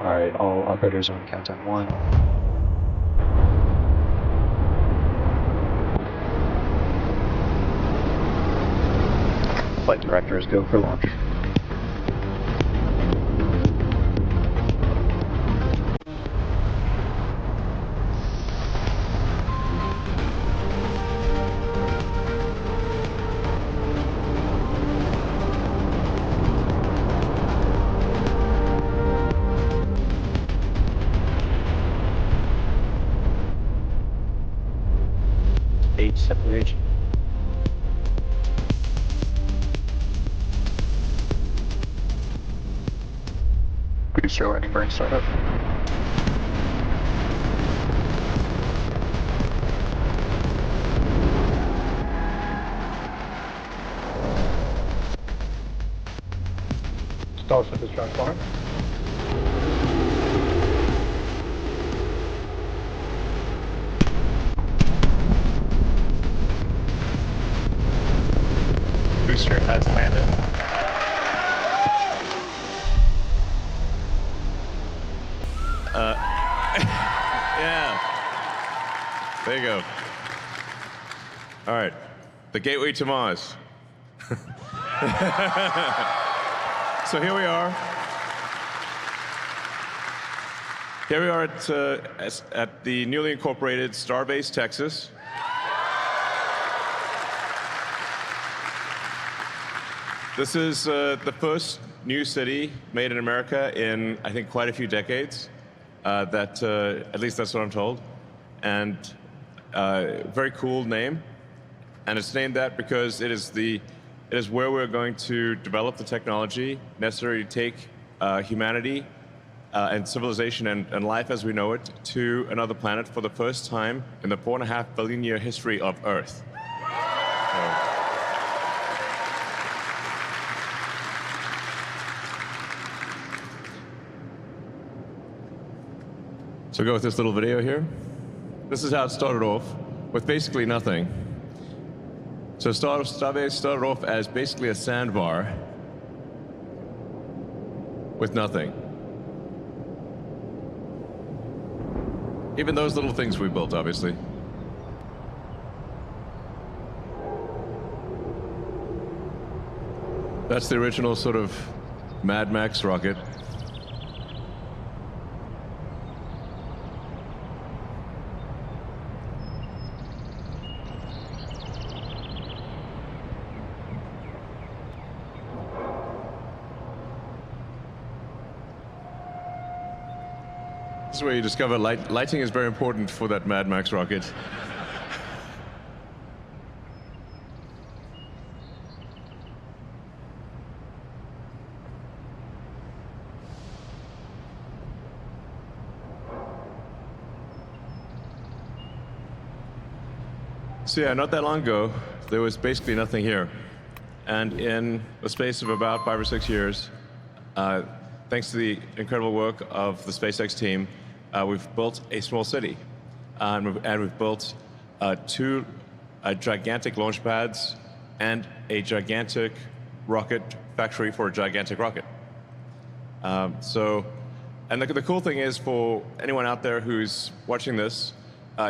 Alright, all operators on countdown 1. Flight directors go for launch. Separation. Booster landing burn startup. Starship is transformed. Booster has landed. Yeah. There you go. All right. The gateway to Mars. So here we are. Here we are at the newly incorporated Starbase, Texas. This is the first new city made in America in, I think, quite a few decades. At least that's what I'm told. And very cool name. And it's named that because it is where we're going to develop the technology necessary to take humanity and civilization and life as we know it to another planet for the first time in the 4.5 billion year history of Earth. So go with this little video here. This is how it started off, with basically nothing. So Starbase started off as basically a sandbar with nothing. Even those little things we built, obviously. That's the original sort of Mad Max rocket. This is where you discover lighting is very important for that Mad Max rocket. So yeah, not that long ago, there was basically nothing here. And in the space of about 5 or 6 years, thanks to the incredible work of the SpaceX team, we've built a small city. And we've built 2 gigantic launch pads and a gigantic rocket factory for a gigantic rocket. And the cool thing is, for anyone out there who's watching this,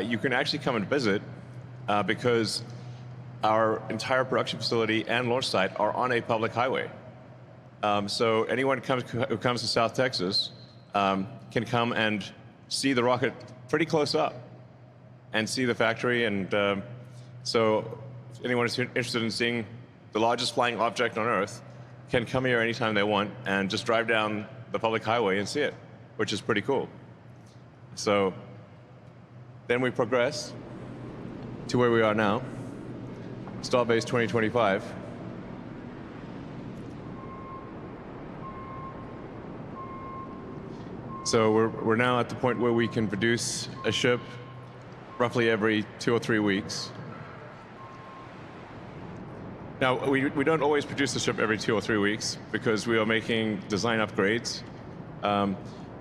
you can actually come and visit because our entire production facility and launch site are on a public highway. So anyone who comes to South Texas can come and see the rocket pretty close up and see the factory. And so anyone who's interested in seeing the largest flying object on Earth can come here anytime they want and just drive down the public highway and see it, which is pretty cool. So then we progress to where we are now, Starbase 2025. So we're now at the point where we can produce a ship roughly every 2 or 3 weeks. Now, we don't always produce a ship every 2 or 3 weeks because we are making design upgrades.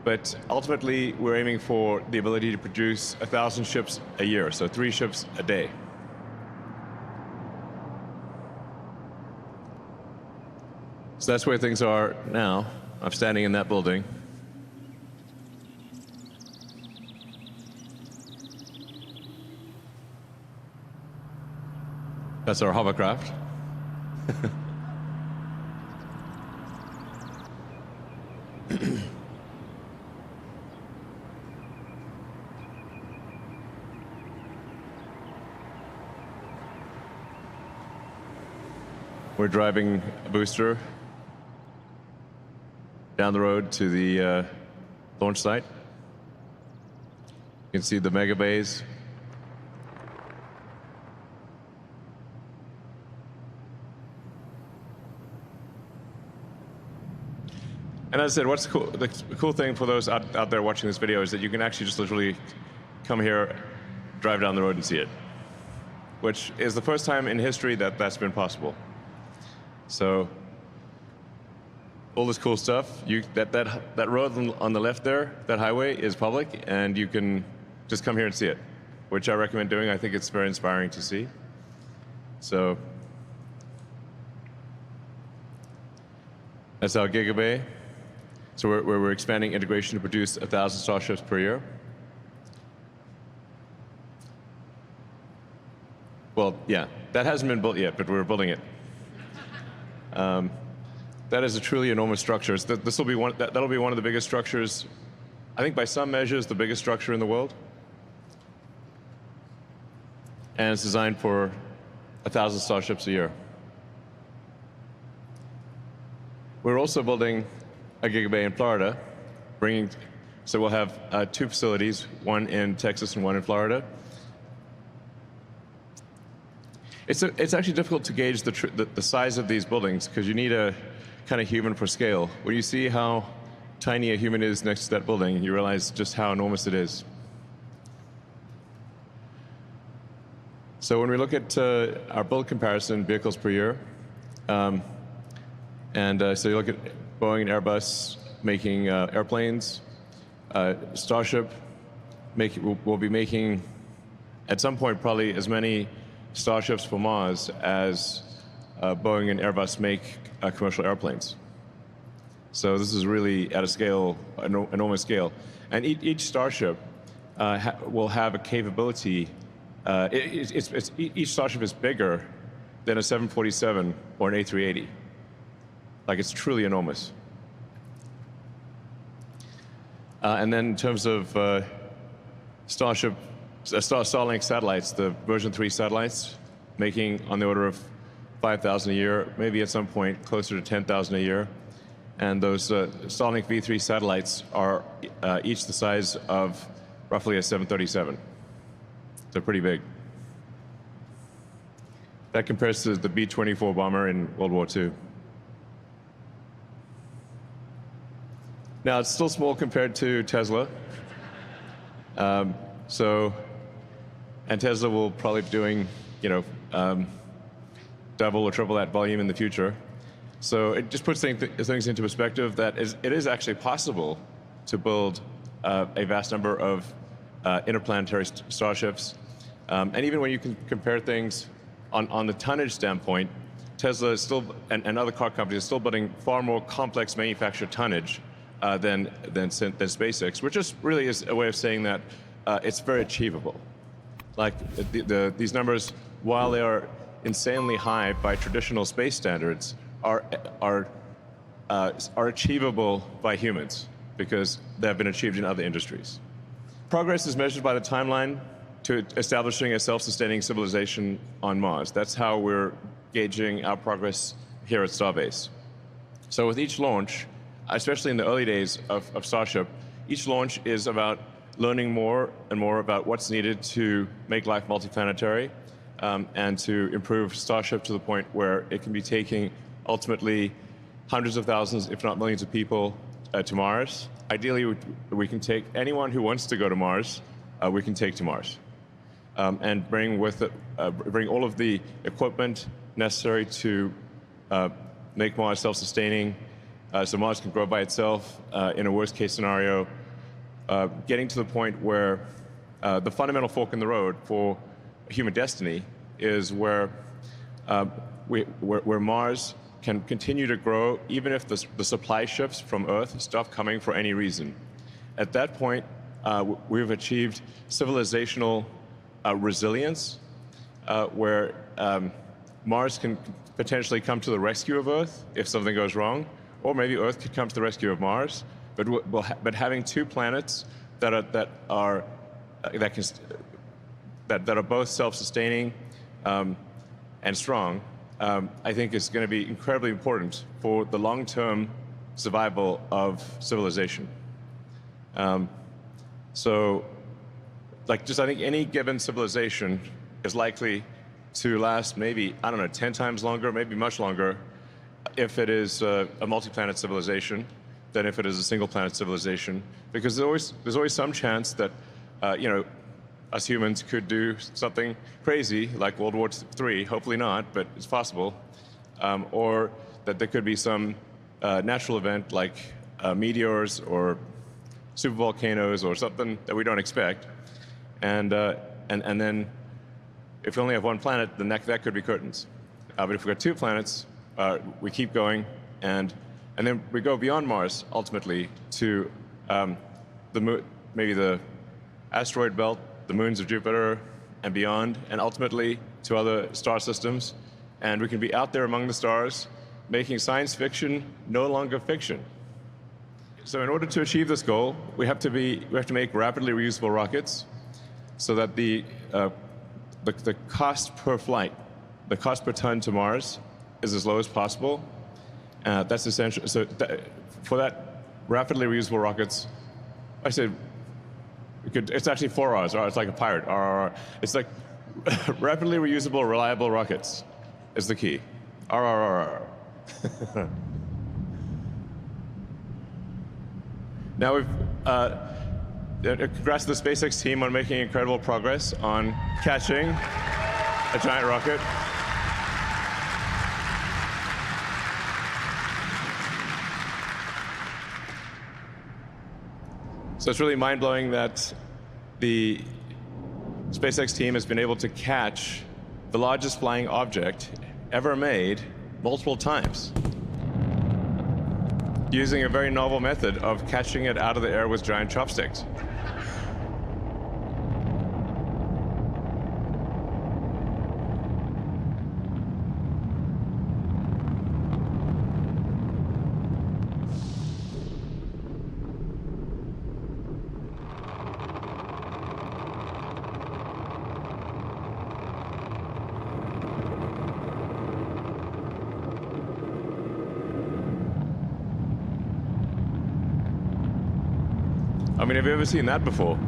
But ultimately, we're aiming for the ability to produce 1,000 ships a year, so 3 ships a day. So that's where things are now. I'm standing in that building. That's our hovercraft. We're driving a booster down the road to the launch site. You can see the mega bays. And as I said, what's cool, the cool thing for those out there watching this video is that you can actually just literally come here, drive down the road and see it, which is the first time in history that that's been possible. So all this cool stuff, that road on the left there, that highway is public, and you can just come here and see it, which I recommend doing. I think it's very inspiring to see. So that's our Gigabay. So we're expanding integration to produce 1,000 Starships per year. Well, yeah, that hasn't been built yet, but we're building it. That is a truly enormous structure. This will be that'll be one of the biggest structures, I think by some measures, the biggest structure in the world. And it's designed for 1,000 Starships a year. We're also building a Gigabay in Florida, so we'll have 2 facilities, one in Texas and one in Florida. It's actually difficult to gauge the size of these buildings because you need a kind of human for scale. When you see how tiny a human is next to that building, you realize just how enormous it is. So when we look at our build comparison, vehicles per year, so you look at Boeing and Airbus making airplanes, Starship will be making, at some point, probably as many Starships for Mars as Boeing and Airbus make commercial airplanes. So this is really at a scale, enormous scale. And each Starship will have a capability. Each Starship is bigger than a 747 or an A380. Like, it's truly enormous. And then in terms of Starlink satellites, the version 3 satellites, making on the order of 5,000 a year, maybe at some point closer to 10,000 a year. And those Starlink V3 satellites are each the size of roughly a 737. They're pretty big. That compares to the B-24 bomber in World War II. Now, it's still small compared to Tesla. And Tesla will probably be doing, double or triple that volume in the future. So it just puts things into perspective that it is actually possible to build a vast number of interplanetary starships. And even when you can compare things on the tonnage standpoint, Tesla is still, and other car companies are still building far more complex manufactured tonnage than SpaceX, which just really is a way of saying that it's very achievable. Like these numbers, while they are insanely high by traditional space standards, are achievable by humans because they have been achieved in other industries. Progress is measured by the timeline to establishing a self-sustaining civilization on Mars. That's how we're gauging our progress here at Starbase. So with each launch, especially in the early days of Starship, each launch is about learning more and more about what's needed to make life multiplanetary and to improve Starship to the point where it can be taking ultimately hundreds of thousands, if not millions of people to Mars. Ideally, we can take anyone who wants to go to Mars, we can take to Mars. And bring all of the equipment necessary to make Mars self-sustaining, so Mars can grow by itself in a worst-case scenario, getting to the point where the fundamental fork in the road for human destiny is where Mars can continue to grow even if the supply ships from Earth stop coming for any reason. At that point, we've achieved civilizational resilience, where Mars can potentially come to the rescue of Earth if something goes wrong, or maybe Earth could come to the rescue of Mars. But having two planets that are both self-sustaining and strong, I think is going to be incredibly important for the long-term survival of civilization. So, I think any given civilization is likely to last maybe, I don't know, 10 times longer, maybe much longer, if it is a multi-planet civilization than if it is a single-planet civilization, because there's always some chance that, us humans could do something crazy like World War III. Hopefully not, but it's possible, or that there could be some natural event like meteors or supervolcanoes or something that we don't expect, and then if we only have one planet, then that could be curtains. But if we've got two planets, we keep going, and then we go beyond Mars ultimately to maybe the asteroid belt, the moons of Jupiter, and beyond, and ultimately to other star systems, and we can be out there among the stars, making science fiction no longer fiction. So in order to achieve this goal, we have to make rapidly reusable rockets, so that the cost per flight, the cost per ton to Mars, is as low as possible. That's essential. So for that, rapidly reusable rockets, I said, it's actually 4 R's. It's like a pirate. RRR. It's like rapidly reusable, reliable rockets is the key. RRR. Now congrats to the SpaceX team on making incredible progress on catching a giant rocket. So it's really mind-blowing that the SpaceX team has been able to catch the largest flying object ever made multiple times, using a very novel method of catching it out of the air with giant chopsticks. I mean, have you ever seen that before?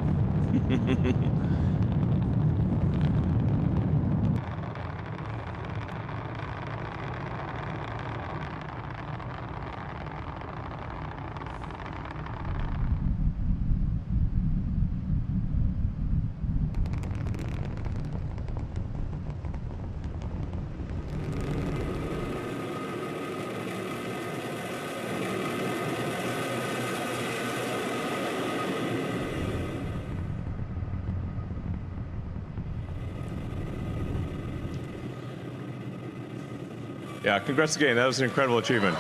Yeah, congrats again. That was an incredible achievement.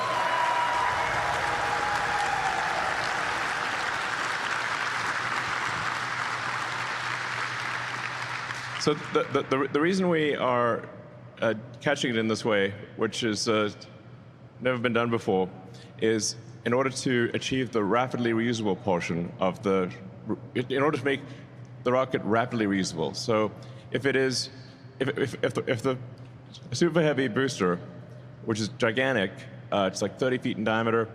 So the reason we are catching it in this way, which has never been done before, is in order to achieve the rapidly reusable portion of in order to make the rocket rapidly reusable. So if the super heavy booster, which is gigantic, it's like 30 feet in diameter.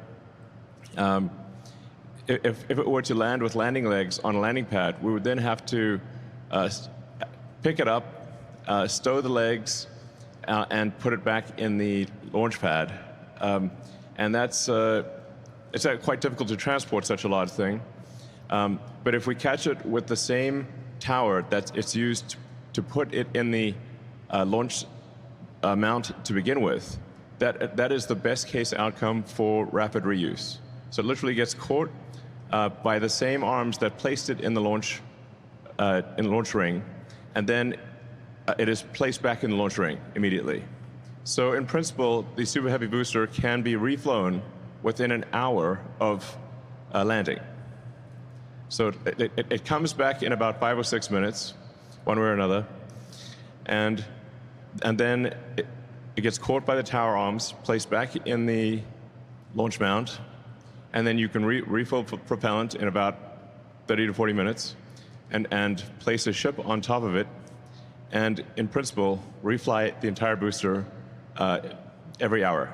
If it were to land with landing legs on a landing pad, we would then have to pick it up, stow the legs, and put it back in the launch pad. And it's quite difficult to transport such a large thing. But if we catch it with the same tower that it's used to put it in the launch mount to begin with, that is the best case outcome for rapid reuse. So it literally gets caught by the same arms that placed it in the launch ring, and then it is placed back in the launch ring immediately. So in principle, the Super Heavy booster can be reflown within an hour of landing. So it comes back in about 5 or 6 minutes, one way or another, and then it gets caught by the tower arms, placed back in the launch mount, and then you can refill propellant in about 30 to 40 minutes, and place a ship on top of it, and in principle, refly the entire booster every hour.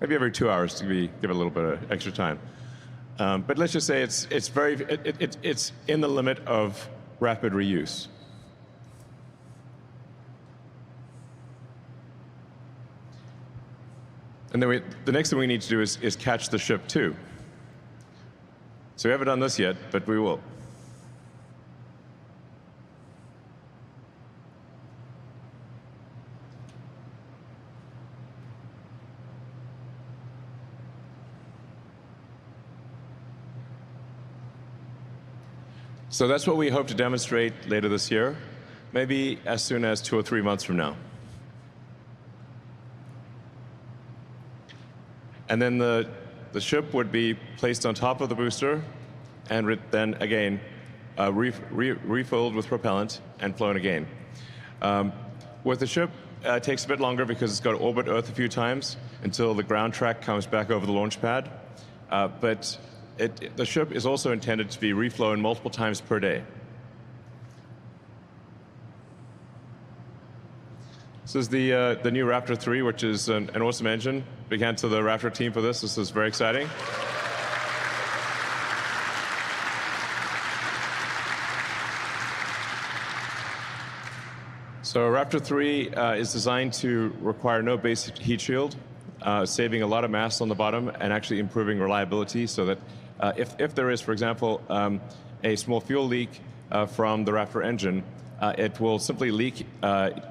Maybe every 2 hours to give it a little bit of extra time. But let's just say it's in the limit of rapid reuse. And then the next thing we need to do is catch the ship too. So we haven't done this yet, but we will. So that's what we hope to demonstrate later this year, maybe as soon as 2 or 3 months from now. And then the ship would be placed on top of the booster, and then again refilled with propellant and flown again. With the ship, it takes a bit longer because it's got to orbit Earth a few times until the ground track comes back over the launch pad. But the ship is also intended to be reflown multiple times per day. This is the new Raptor 3, which is an awesome engine. Big hand to the Raptor team for this. This is very exciting. So Raptor 3 is designed to require no base heat shield, saving a lot of mass on the bottom and actually improving reliability so that if there is, for example, a small fuel leak from the Raptor engine, it will simply leak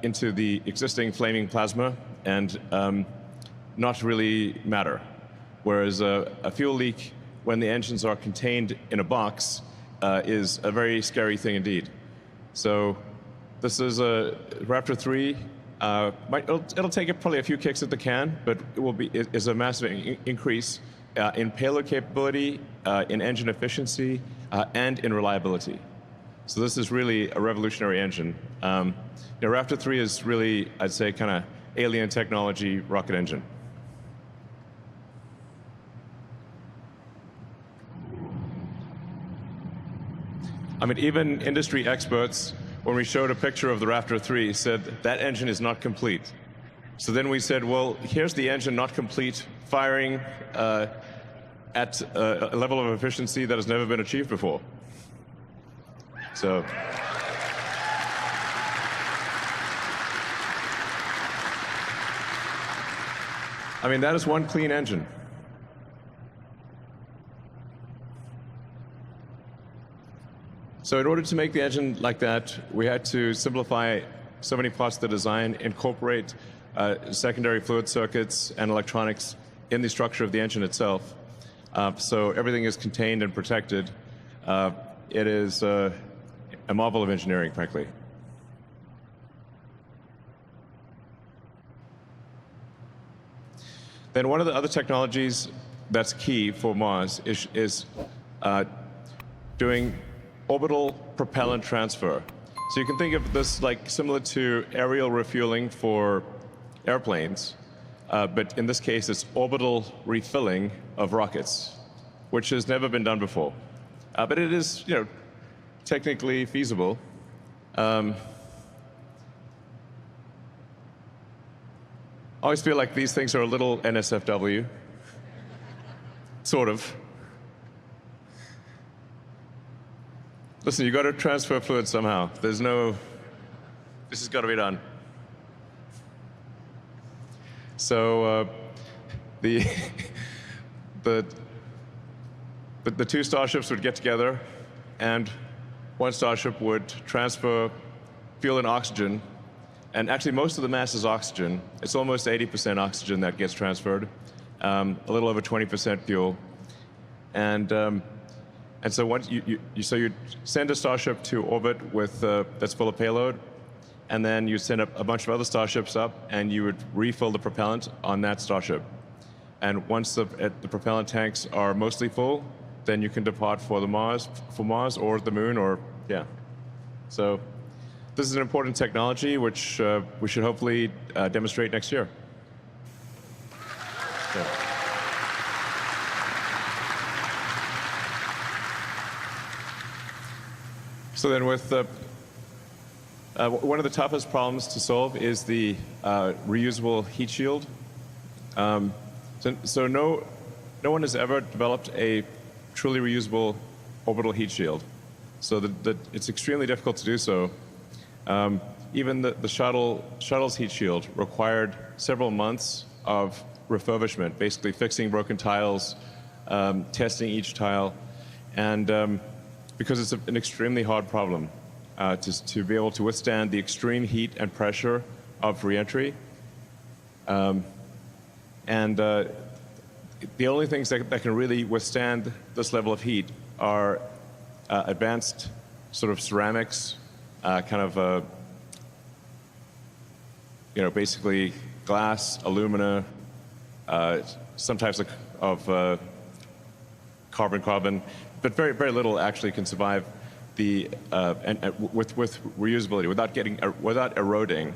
into the existing flaming plasma and not really matter. Whereas a fuel leak, when the engines are contained in a box, is a very scary thing indeed. So this is a Raptor 3. It'll take it probably a few kicks at the can, but it is a massive increase in payload capability, in engine efficiency, and in reliability. So this is really a revolutionary engine. Raptor 3 is really, I'd say, kind of alien technology rocket engine. I mean, even industry experts, when we showed a picture of the Raptor 3, said that engine is not complete. So then we said, well, here's the engine not complete, firing at a level of efficiency that has never been achieved before. So I mean, that is one clean engine. So in order to make the engine like that, we had to simplify so many parts of the design, incorporate secondary fluid circuits and electronics in the structure of the engine itself. So everything is contained and protected. It is a marvel of engineering, frankly. Then one of the other technologies that's key for Mars is doing orbital propellant transfer. So you can think of this like similar to aerial refueling for airplanes, but in this case it's orbital refilling of rockets, which has never been done before. But it is, technically feasible. I always feel like these things are a little NSFW, sort of. Listen, you got to transfer fluid somehow. This has got to be done. So the two starships would get together, and one starship would transfer fuel and oxygen. And actually, most of the mass is oxygen. It's almost 80% oxygen that gets transferred, a little over 20% fuel. And so once you send a starship to orbit with that's full of payload, and then you send a bunch of other starships up, and you would refill the propellant on that starship. And once the propellant tanks are mostly full, then you can depart for Mars or the Moon, or yeah. So this is an important technology which we should hopefully demonstrate next year. Yeah. So then with one of the toughest problems to solve is the reusable heat shield. So no one has ever developed a truly reusable orbital heat shield. So it's extremely difficult to do so. Even the shuttle's heat shield required several months of refurbishment, basically fixing broken tiles, testing each tile, and because it's an extremely hard problem to be able to withstand the extreme heat and pressure of reentry. The only things that can really withstand this level of heat are advanced sort of ceramics, basically glass, alumina, some types of carbon, but very little actually can survive the with reusability without eroding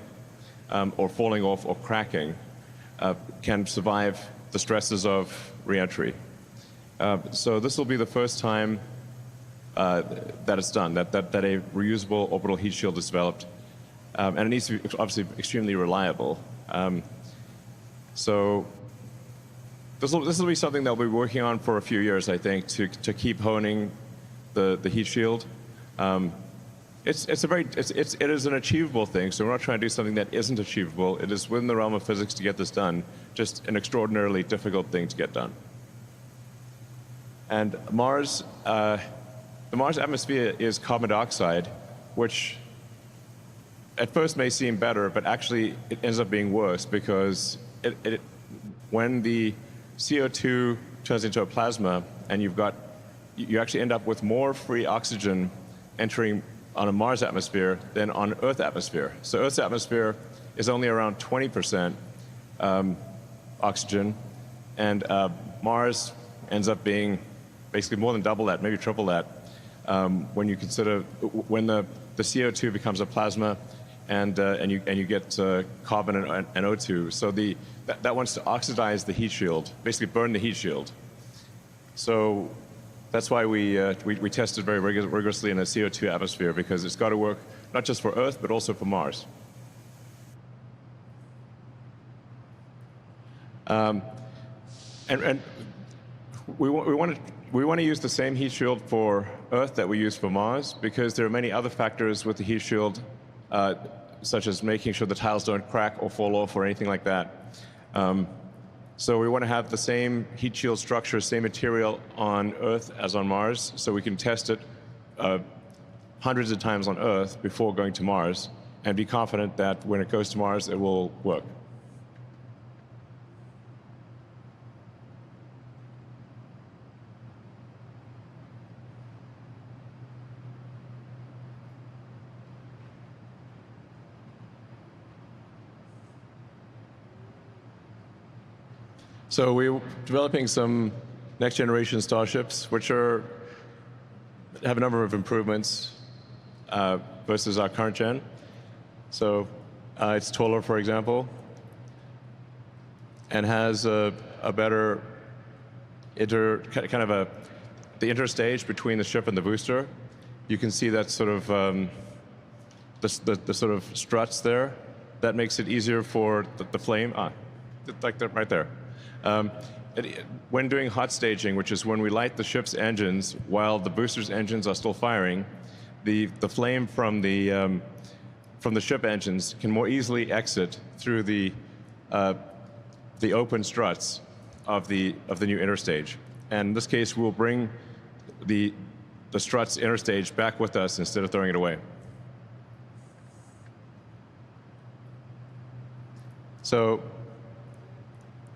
or falling off or cracking, can survive the stresses of reentry. So this will be the first time that it's done, that a reusable orbital heat shield is developed, and it needs to be obviously extremely reliable. So this will be something that we'll be working on for a few years, I think, to keep honing the heat shield. It is an achievable thing, so we're not trying to do something that isn't achievable. It is within the realm of physics to get this done, just an extraordinarily difficult thing to get done. And Mars, the Mars atmosphere is carbon dioxide, which at first may seem better, but actually it ends up being worse because when the CO2 turns into a plasma and you actually end up with more free oxygen entering on a Mars atmosphere than on Earth atmosphere. So Earth's atmosphere is only around 20% oxygen, and Mars ends up being basically more than double that, maybe triple that, when you consider when the CO2 becomes a plasma and you get carbon and O2. So that wants to oxidize the heat shield, basically burn the heat shield. So that's why we tested very rigorously in a CO2 atmosphere, because it's got to work not just for Earth, but also for Mars. And we want to use the same heat shield for Earth that we use for Mars, because there are many other factors with the heat shield, such as making sure the tiles don't crack or fall off or anything like that. So we want to have the same heat shield structure, same material on Earth as on Mars, so we can test it hundreds of times on Earth before going to Mars, and be confident that when it goes to Mars, it will work. So we're developing some next-generation starships, which have a number of improvements versus our current gen. So it's taller, for example, and has a better the interstage between the ship and the booster. You can see that sort of the sort of struts there. That makes it easier for the flame. Like that right there. When doing hot staging, which is when we light the ship's engines while the booster's engines are still firing, the flame from the ship engines can more easily exit through the open struts of the new interstage. And in this case, we'll bring the struts interstage back with us instead of throwing it away. So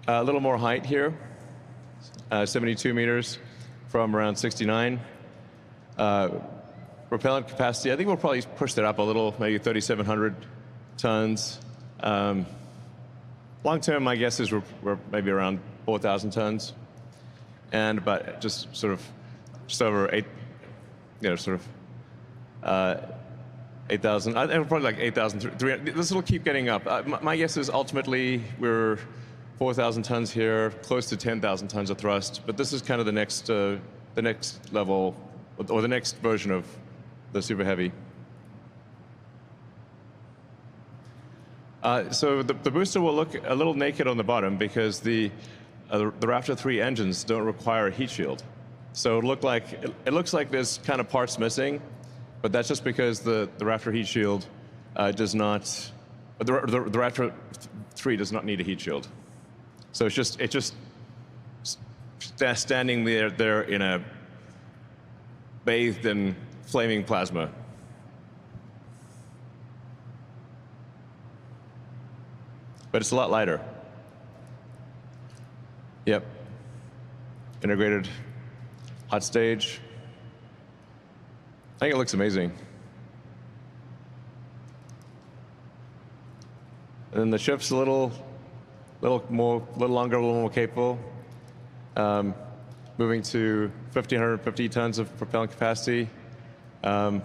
a little more height here, 72 meters from around 69. Propellant capacity, I think we'll probably push that up a little, maybe 3,700 tons. Long term, my guess is we're maybe around 4,000 tons. And about just over 8, 8,000, probably like 8,300. This will keep getting up. My guess is ultimately we're 4,000 tons here, close to 10,000 tons of thrust. But this is kind of the next level, or the next version of the Super Heavy. So the booster will look a little naked on the bottom because the Raptor 3 engines don't require a heat shield. So it looks like there's kind of parts missing, but that's just because the Raptor heat shield does not. The Raptor 3 does not need a heat shield. So it's just standing there in a bathed in flaming plasma. But it's a lot lighter. Yep. Integrated hot stage. I think it looks amazing. And then the ship's a little longer, a little more capable. Moving to 1,550 tons of propellant capacity. And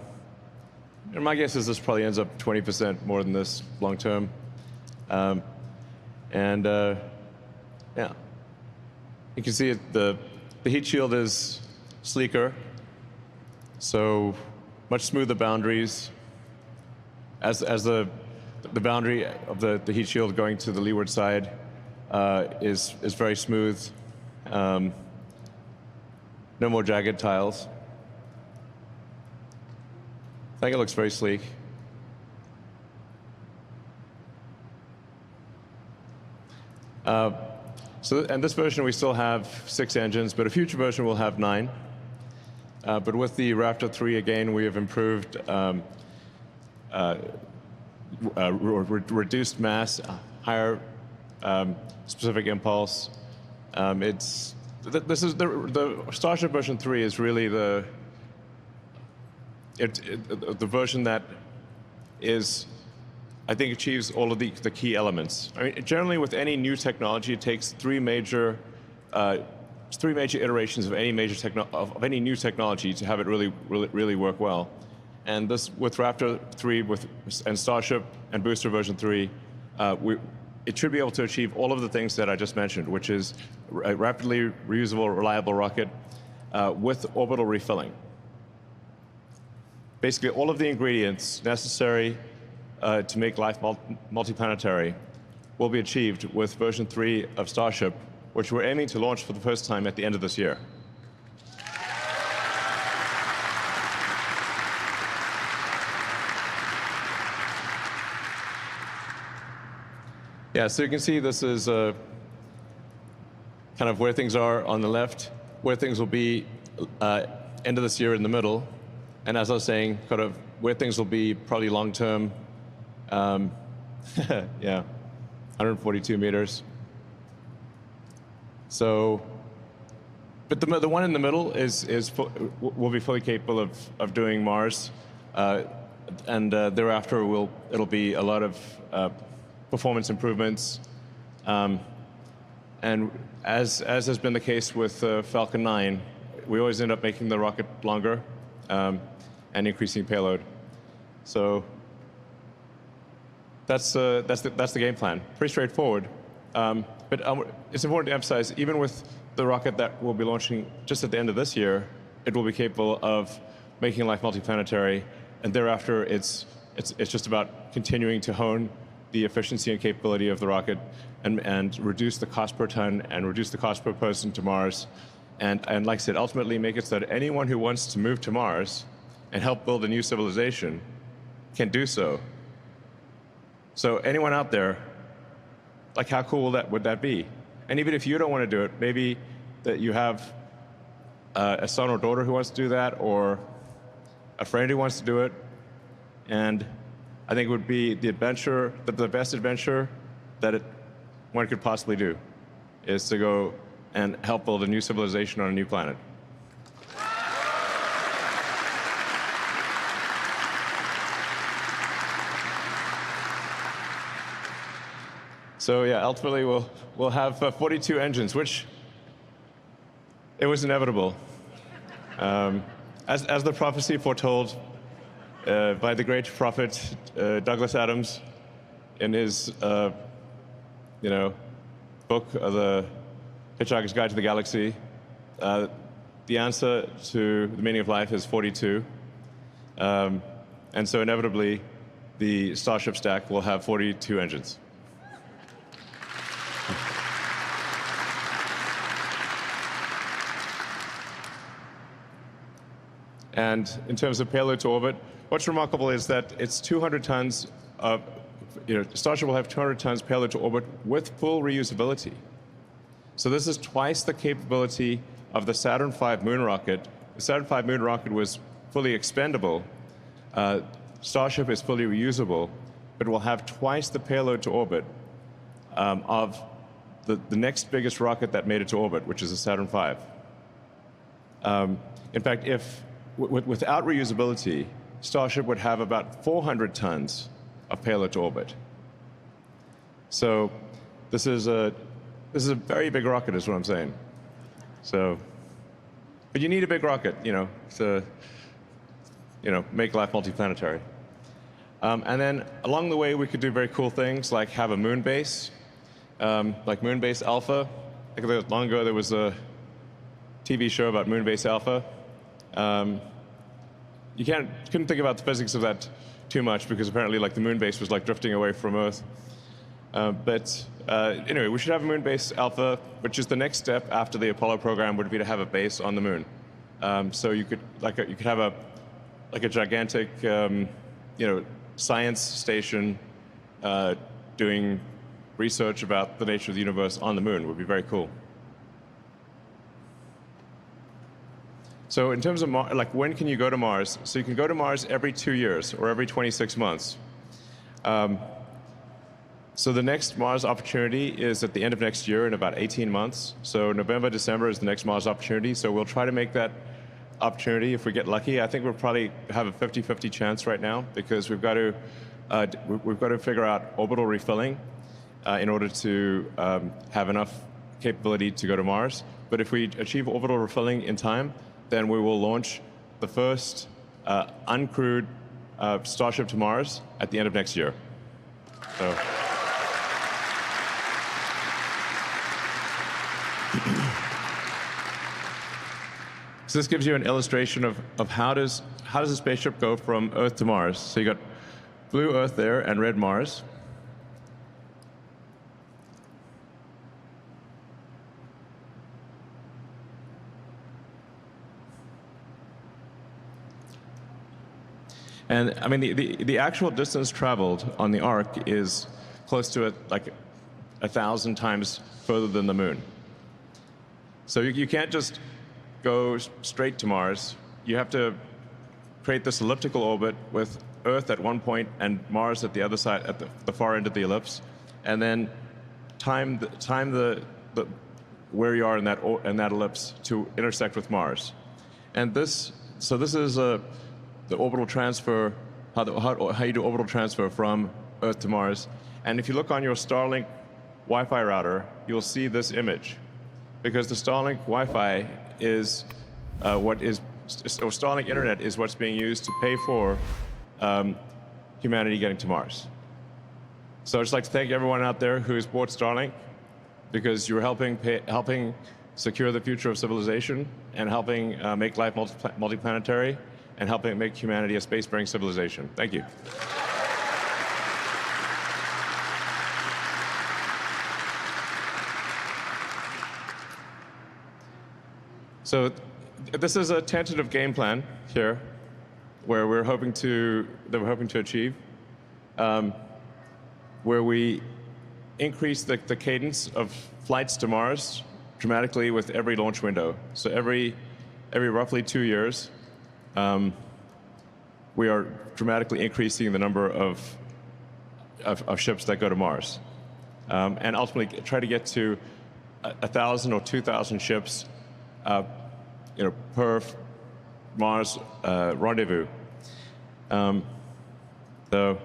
my guess is this probably ends up 20% more than this long term. Yeah, you can see the heat shield is sleeker, so much smoother boundaries. As the boundary of the heat shield going to the leeward side is very smooth. No more jagged tiles. I think it looks very sleek. And this version we still have 6 engines, but a future version will have 9. But with the Raptor 3 again, we have improved reduced mass, higher specific impulse. This is the Starship version 3 is really the version that is, I think, achieves all of the key elements. I mean, generally with any new technology, it takes three major iterations of any any new technology to have it really work well. And this, with Raptor 3 and Starship and Booster version 3, it should be able to achieve all of the things that I just mentioned, which is a rapidly reusable, reliable rocket with orbital refilling. Basically, all of the ingredients necessary to make life multiplanetary will be achieved with version 3 of Starship, which we're aiming to launch for the first time at the end of this year. Yeah, so you can see this is kind of where things are on the left, where things will be end of this year in the middle, and as I was saying, kind of where things will be probably long term. Yeah, 142 meters. So, but the one in the middle will be fully capable of doing Mars, and thereafter it'll be a lot of performance improvements, and as has been the case with Falcon 9, we always end up making the rocket longer and increasing payload. So that's the game plan. Pretty straightforward. But it's important to emphasize, even with the rocket that we'll be launching just at the end of this year, it will be capable of making life multiplanetary, and thereafter it's just about continuing to hone the efficiency and capability of the rocket and reduce the cost per ton and reduce the cost per person to Mars. And like I said, ultimately make it so that anyone who wants to move to Mars and help build a new civilization can do so. So anyone out there, like, how cool would that be? And even if you don't want to do it, maybe that you have a son or daughter who wants to do that, or a friend who wants to do it. And I think it would be the best adventure that one could possibly do, is to go and help build a new civilization on a new planet. So yeah, ultimately we'll have 42 engines, which it was inevitable. As the prophecy foretold, by the great prophet Douglas Adams in his, book, The Hitchhiker's Guide to the Galaxy. The answer to the meaning of life is 42. And so inevitably, the Starship stack will have 42 engines. And in terms of payload to orbit, what's remarkable is that it's 200 tons of, Starship will have 200 tons payload to orbit with full reusability. So this is twice the capability of the Saturn V moon rocket. The Saturn V moon rocket was fully expendable. Starship is fully reusable, but will have twice the payload to orbit of the next biggest rocket that made it to orbit, which is the Saturn V. In fact, without reusability, Starship would have about 400 tons of payload to orbit. So this is a very big rocket, is what I'm saying. So, but you need a big rocket, to make life multiplanetary. And then along the way, we could do very cool things like have a moon base, like Moonbase Alpha. I think long ago there was a TV show about Moonbase Alpha. You couldn't think about the physics of that too much because apparently like the moon base was like drifting away from Earth. But anyway, we should have a Moonbase Alpha, which is the next step after the Apollo program would be to have a base on the moon. So you could have a gigantic science station doing research about the nature of the universe on the moon. Would be very cool. So in terms of when can you go to Mars? So you can go to Mars every 2 years or every 26 months. So the next Mars opportunity is at the end of next year in about 18 months. So November, December is the next Mars opportunity. So we'll try to make that opportunity if we get lucky. I think we'll probably have a 50-50 chance right now because we've got to figure out orbital refilling in order to have enough capability to go to Mars. But if we achieve orbital refilling in time, then we will launch the first uncrewed Starship to Mars at the end of next year. So. So this gives you an illustration of how does a spaceship go from Earth to Mars. So you got blue Earth there and red Mars. And I mean, the actual distance traveled on the Ark is close to like 1,000 times further than the moon. So you can't just go straight to Mars. You have to create this elliptical orbit with Earth at one point and Mars at the other side, at the far end of the ellipse, and then time the where you are in that ellipse to intersect with Mars. And this is the orbital transfer, how you do orbital transfer from Earth to Mars. And if you look on your Starlink Wi-Fi router, you'll see this image. Because the Starlink Wi-Fi is Starlink Internet is what's being used to pay for humanity getting to Mars. So I'd just like to thank everyone out there who's bought Starlink, because you're helping secure the future of civilization and helping make life multiplanetary and helping make humanity a space-faring civilization. Thank you. So this is a tentative game plan here, where we're hoping to achieve, where we increase the cadence of flights to Mars dramatically with every launch window. So every roughly 2 years, we are dramatically increasing the number of ships that go to Mars, and ultimately try to get to 1,000 or 2,000 ships per Mars rendezvous. So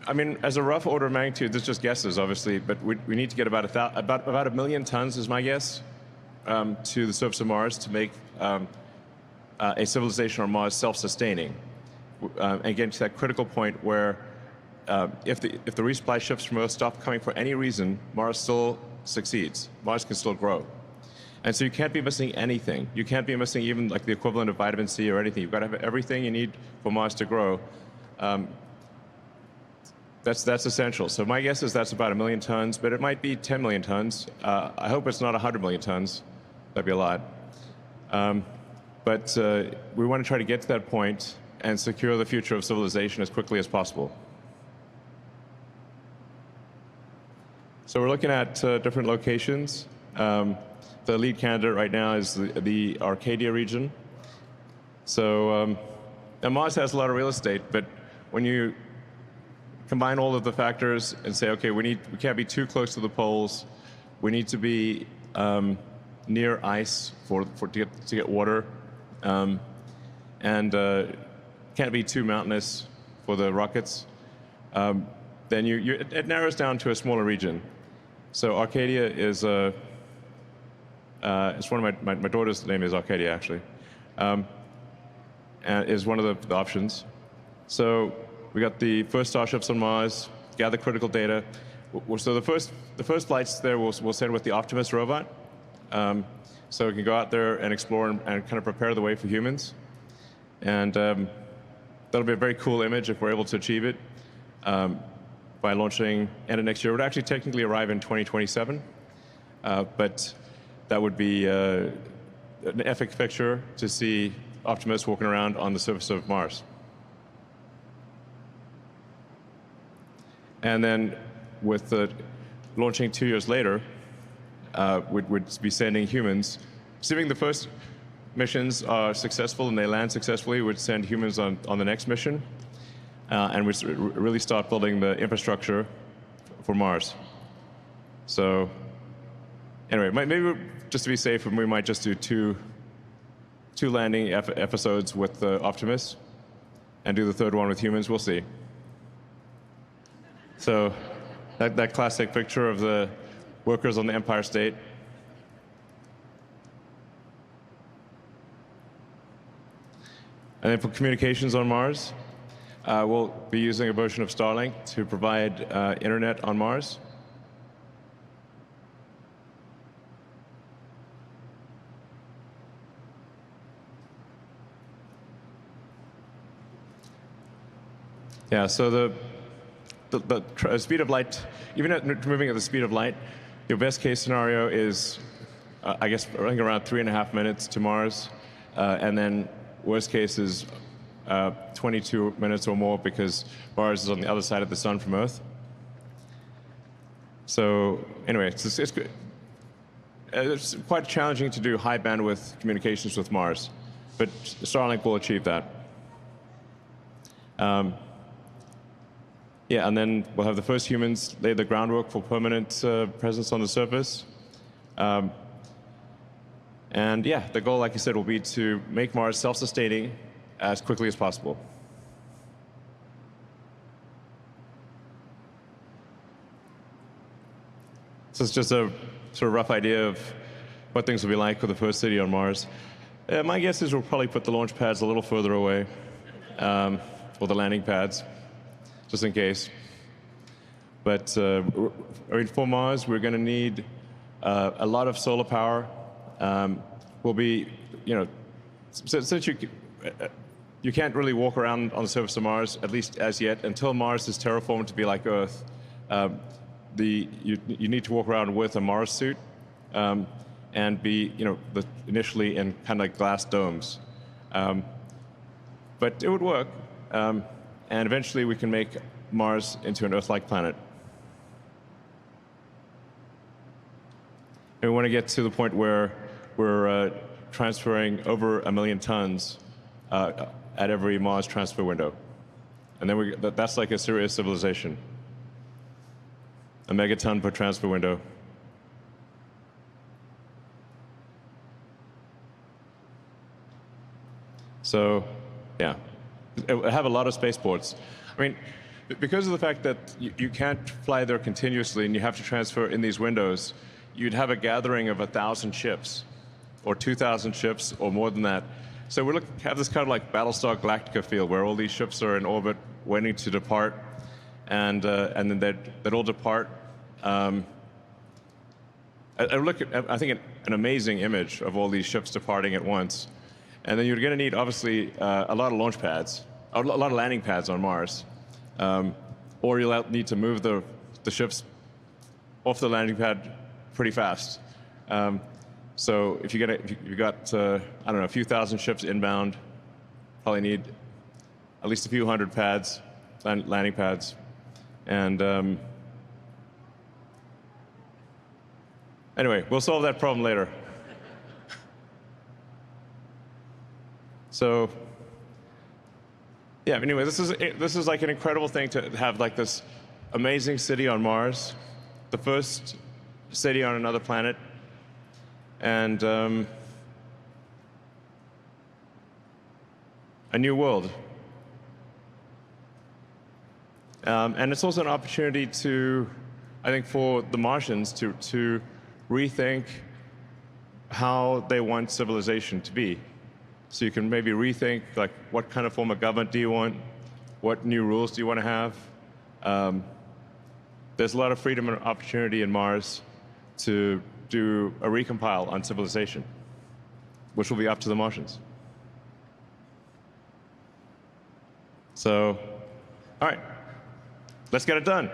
I mean, as a rough order of magnitude, this is just guesses, obviously, but we need to get about 1 million tons, is my guess, to the surface of Mars to make a civilization on Mars self-sustaining, and getting to that critical point where if the resupply ships from Earth stop coming for any reason, Mars still succeeds. Mars can still grow. And so you can't be missing anything. You can't be missing even like the equivalent of vitamin C or anything. You've got to have everything you need for Mars to grow. That's essential. So my guess is that's about 1 million tons, but it might be 10 million tons. I hope it's not 100 million tons. That'd be a lot. But we want to try to get to that point and secure the future of civilization as quickly as possible. So we're looking at different locations. The lead candidate right now is the Arcadia region. So now Mars has a lot of real estate, but when you combine all of the factors and say, okay, we can't be too close to the poles, we need to be near ice to get water, and can't be too mountainous for the rockets, then it narrows down to a smaller region. So Arcadia is it's one of my daughter's name is Arcadia, actually, and is one of the options. So we got the first Starships on Mars, gather critical data. So the first flights there we'll send with the Optimus robot, so we can go out there and explore and kind of prepare the way for humans. And that'll be a very cool image if we're able to achieve it by launching end of next year. It would actually technically arrive in 2027, but that would be an epic picture to see Optimus walking around on the surface of Mars. And then with the launching 2 years later, we'd be sending humans. Assuming the first missions are successful and they land successfully, we'd send humans on the next mission, and we'd really start building the infrastructure for Mars. So anyway, maybe just to be safe, we might just do two landing episodes with the Optimus and do the third one with humans. We'll see. So that classic picture of the workers on the Empire State. And then for communications on Mars, we'll be using a version of Starlink to provide internet on Mars. Yeah, so the speed of light, even at moving at the speed of light, your best case scenario is, I guess, running around 3.5 minutes to Mars, and then worst case is 22 minutes or more because Mars is on the other side of the sun from Earth. So anyway, it's quite challenging to do high bandwidth communications with Mars, but Starlink will achieve that. Yeah, and then we'll have the first humans lay the groundwork for permanent presence on the surface. And yeah, the goal, like I said, will be to make Mars self-sustaining as quickly as possible. So it's just a sort of rough idea of what things will be like with the first city on Mars. My guess is we'll probably put the launch pads a little further away, or the landing pads, just in case. But I mean, for Mars, we're going to need a lot of solar power. Will be, since you can't really walk around on the surface of Mars, at least as yet, until Mars is terraformed to be like Earth. You need to walk around with a Mars suit and be, initially in kind of like glass domes. But it would work, and eventually we can make Mars into an Earth-like planet. And we want to get to the point where we're transferring over 1 million tons at every Mars transfer window. And then that's like a serious civilization. A megaton per transfer window. So, yeah. I have a lot of spaceports. I mean, because of the fact that you can't fly there continuously and you have to transfer in these windows, you'd have a gathering of 1,000 ships, or 2,000 ships, or more than that. So we have this kind of like Battlestar Galactica feel where all these ships are in orbit waiting to depart, and then they'd all depart. I look at, I think, an amazing image of all these ships departing at once. And then you're going to need, obviously, a lot of launch pads, a lot of landing pads on Mars. Or you'll need to move the ships off the landing pad pretty fast. So if you got I don't know, a few thousand ships inbound, probably need at least a few hundred pads, landing pads. And anyway, we'll solve that problem later. So yeah, anyway, this is like an incredible thing to have, like this amazing city on Mars, the first city on another planet, and a new world. And it's also an opportunity to, I think, for the Martians to rethink how they want civilization to be. So you can maybe rethink, like, what kind of form of government do you want? What new rules do you want to have? There's a lot of freedom and opportunity in Mars to do a recompile on civilization, which will be up to the Martians. So, all right, let's get it done.